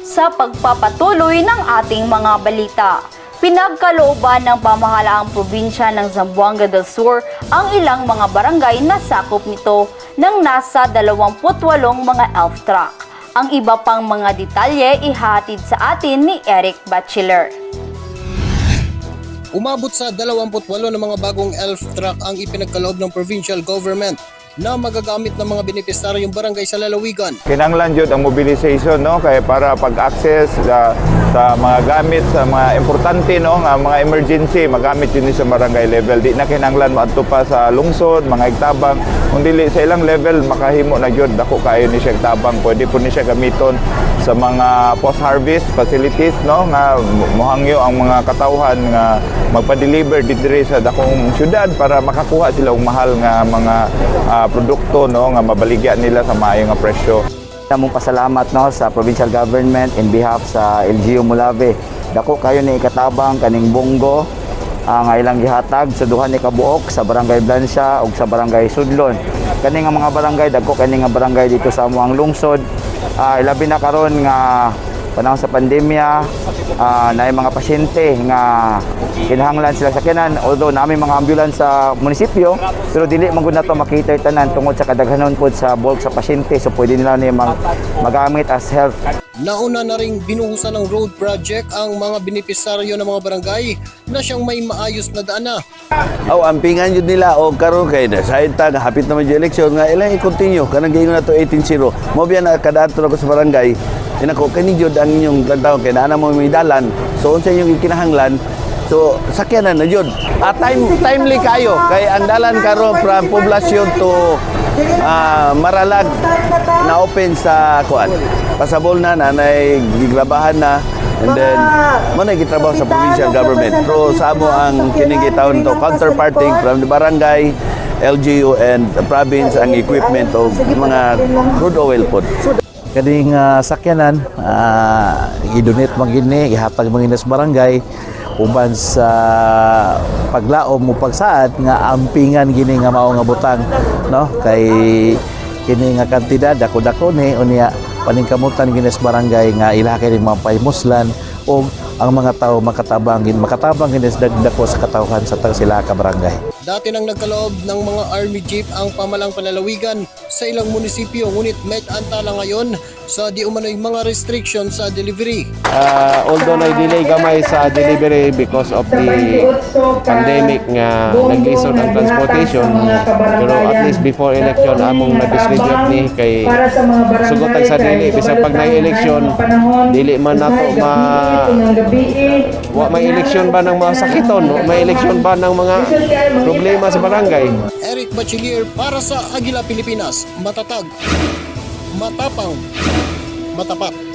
sa pagpapatuloy ng ating mga balita. Pinagkalooban ng pamahalaang probinsya ng Zamboanga del Sur ang ilang mga barangay na sakop nito ng nasa 28 mga elf truck. Ang iba pang mga detalye ihatid sa atin ni Eric Bachelor. Umabot sa 28 na mga bagong elf truck ang ipinagkaloob ng provincial government na magagamit ng mga benepisyaryong barangay sa lalawigan. Kinahanglan jud ang mobilization, no, kay para pag-access sa mga gamit sa mga importante, no, nga mga emergency magamit yun sa barangay level. Di na kinahanglan maadto pa sa lungsod, mga igtabang, kung dili sa ilang level makahimo na jud dako kayo ni siya igtabang. Pwede po ni siya gamiton sa mga post-harvest facilities, no, nga mohangyo ang mga katawhan nga magpa-deliver dito sa dakong syudad para makakuha sila og mahal nga mga produkto, no, nga mabaligya nila sa maayo nga presyo. Among pasalamat, no, sa provincial government in behalf sa LGU Mulave. Dako kayo ni ikatabang kaning bunggo ang ilang gihatag sa duha ni kabuok sa barangay Blancia ug sa barangay Sudlon. Kani nga mga barangay, dako kani nga barangay dito sa amuang lungsod. Ilabi na karon nga panahon sa pandemya, na mga pasyente nga kinahanglan sila sakyanan, although namin mga ambulance sa munisipyo, pero dili man gud nato makita tanan tungod sa kadaghanon pod sa bulk sa pasyente, so pwede nila ni magamit as health. Nauna na ring binuhusan ng road project ang mga benepisyaryo ng mga barangay na siyang may maayos na daan na. Ampingan yun nila o karon kay na sa itag hapit naman yung eleksyon nga ilang i-continue kanang giingon na to 18-0 mo biya na kadadto ko sa barangay inako kani jud ang inyong lantaw kay naa mo may dalan, so unsa inyong kinahanglan, so sakyanan na jud timely kayo kay ang dalan karon from poblasyon to Maralag na open sa kuan pasabol na nanay gigrabahan na. And then, muna gitrabaho sa provincial government. Pero sa amo ang kinigitaon to counterparting from the barangay, LGU, and the province ang equipment o mga crude oil po. Kading sakyanan, i-donate magini, ihatag magini sa barangay, uban sa paglaom mo pagsaad nga ampingan gini nga mao nga butang, no, kay kini nga kantidad dako-dako ni unya paningkamutan gini sa barangay nga ilaha kay mga paymuslan o ang mga tao makatabang gini sa dagdako sa katawhan sa tang sila ka barangay. Dati nang nagkaloob ng mga army jeep ang pamalang panlalawigan sa ilang munisipyo, ngunit met antala ngayon sa di umano'y mga restriction sa delivery. Although na-delay gamay sa delivery because of the pandemic nga nag-isod ang transportation, pero at least before election among na-distribute ni kay sugotag sa dili bisag pag na-election dili man nato may eleksyon ba ng mga sakiton, may eleksyon ba ng mga problema sa barangay. Eric Bachelor para sa Agila Pilipinas, matatag, matapang, matapat.